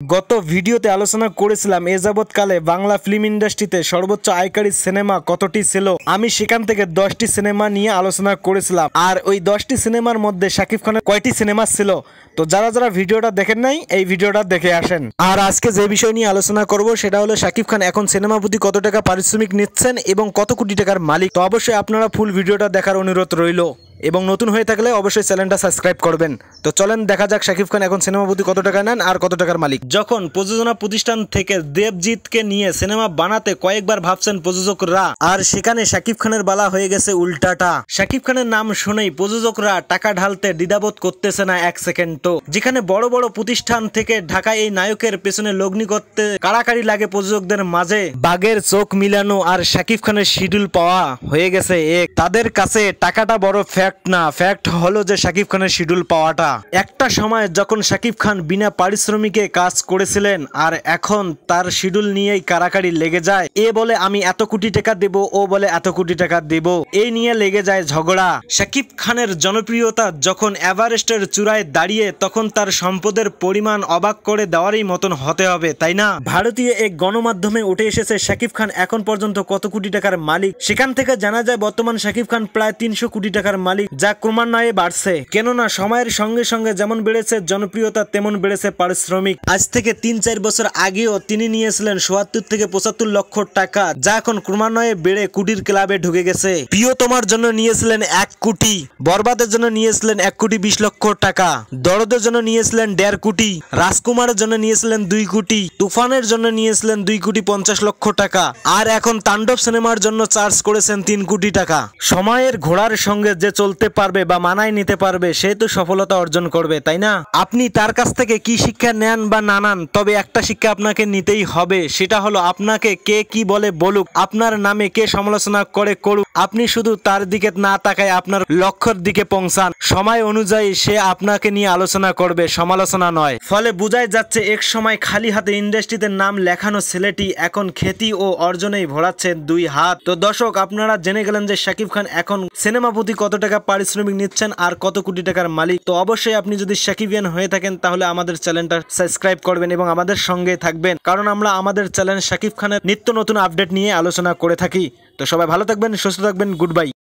গত ভিডিওতে আলোচনা করেছিলাম এ যাবৎকালে বাংলা ফিল্ম ইন্ডাস্ট্রিতে সর্বোচ্চ আয়কারী সিনেমা কতটি ছিল। আমি সেখান থেকে 10টি সিনেমা নিয়ে আলোচনা করেছিলাম, আর ওই 10টি সিনেমার মধ্যে শাকিব খানের কয়টি সিনেমা ছিল। তো যারা যারা ভিডিওটা দেখেন নাই, এই ভিডিওটা দেখে আসেন। আর আজকে যে বিষয় নিয়ে আলোচনা করব সেটা হলো শাকিব খান এখন সিনেমা প্রতি কত টাকা পারিশ্রমিক নিচ্ছেন এবং কত কোটি টাকার মালিক। তো অবশ্যই আপনারা ফুল ভিডিওটা দেখার অনুরোধ রইল এবং নতুন হয়ে থাকলে অবশ্যই চ্যানেলটা সাবস্ক্রাইব করবেন। তো চলেন দেখা যাক শাকিব খান এখন সিনেমা প্রতি কত টাকা নেন আর কত টাকার মালিক। যখন প্রযোজনা প্রতিষ্ঠান থেকে দেবজিৎকে নিয়ে সিনেমা বানাতে কয়েকবার ভাবছেন প্রযোজকরা, আর সেখানে শাকিব খানের বালা হয়ে গেছে উল্টাটা। শাকিব খানের নাম শুনেই প্রযোজকরা টাকা ঢালতে দ্বিধাবোধ করতেছে না এক সেকেন্ডও। যেখানে বড় বড় প্রতিষ্ঠান থেকে ঢাকায় এই নায়কের পেছনে লগ্নি করতে কাড়াকাড়ি লাগে প্রযোজকদের মাঝে, বাঘের চোখ মিলানো আর শাকিব খানের শিডিউল পাওয়া হয়ে গেছে এক। তাদের কাছে টাকাটা বড় ফ্যাক্ট না, ফ্যাক্ট হলো যে শাকিব খানের শিডিউল পাওয়াটা। একটা সময় যখন শাকিব খান বিনা পারিশ্রমিকে কাজ করেছিলেন, আর এখন তার শিডিউল নিয়েই কারাকারি লেগে যায়। এ বলে আমি এত কোটি টাকা দেব, ও বলে এত কোটি টাকা দেব, এই নিয়ে লেগে যায় ঝগড়া। শাকিব খানের জনপ্রিয়তা যখন এভারেস্টের চূড়ায় দাঁড়িয়ে, তখন তার সম্পদের পরিমাণ অবাক করে দেওয়ারই মতন হতে হবে, তাই না? ভারতীয় এক গণমাধ্যমে উঠে এসেছে শাকিব খান এখন পর্যন্ত কত কোটি টাকার মালিক। সেখান থেকে জানা যায় বর্তমান শাকিব খান প্রায় 300 কোটি টাকার মালিক, যা ক্রমান্বয়ে বাড়ছে। কেননা সময়ের সঙ্গে সঙ্গে যেমন বেড়েছে জনপ্রিয়তা, তেমন বেড়েছে পারিশ্রমিক। আজ থেকে 3-4 বছর আগেও তিনি নিয়েছিলেন ৭৪ থেকে ৭৫ লক্ষ টাকা, যা এখন ক্রমান্বয়ে বেড়ে কোটির ক্লাবে ঢুকে গেছে। প্রিয়তমার জন্য নিয়েছিলেন 1 কোটি, বরবাদের জন্য নিয়েছিলেন 1 কোটি 20 লক্ষ টাকা, দরদের জন্য নিয়েছিলেন 1.5 কোটি, রাজকুমারের জন্য নিয়েছিলেন 2 কোটি, তুফানের জন্য নিয়েছিলেন 2 কোটি 50 লক্ষ টাকা, আর এখন তাণ্ডব সিনেমার জন্য চার্জ করেছেন 3 কোটি টাকা। সময়ের ঘোড়ার সঙ্গে যে চলতে পারবে বা মানায় নিতে পারবে, সে তো সফলতা অর্জন করবে, তাই না? আপনি তার কাছ থেকে কি শিক্ষা নেন বা না নেন, তবে একটা শিক্ষা আপনাকে নিতেই হবে। সেটা হলো আপনাকে কে কি বলে বলুক, আপনার নামে কে সমালোচনা করে করুক, আপনি শুধু তার দিকে না তাকায় আপনার লক্ষ্যের দিকে পৌঁছান। সময় অনুযায়ী সে আপনাকে নিয়ে আলোচনা করবে, সমালোচনা নয়। ফলে বোঝাই যাচ্ছে এক সময় খালি হাতে ইন্ডাস্ট্রিতে নাম লেখানো ছেলেটি এখন খ্যাতি ও অর্জনেই ভরাচ্ছে 2 হাত। তো দর্শক, আপনারা জেনে গেলেন যে শাকিব খান এখন সিনেমা প্রতি কত টাকা পারিশ্রমিক নিচ্ছেন আর কত কোটি টাকার মালিক। তো অবশ্যই আপনি যদি শাকিবিয়ান হয়ে থাকেন তাহলে আমাদের চ্যানেলটা সাবস্ক্রাইব করবেন এবং আমাদের সঙ্গে থাকবেন, কারণ আমরা আমাদের চ্যানেল শাকিব খানের নিত্য নতুন আপডেট নিয়ে আলোচনা করে থাকি। তো সবাই ভালো থাকবেন, সুস্থ থাকবেন, গুড বাই।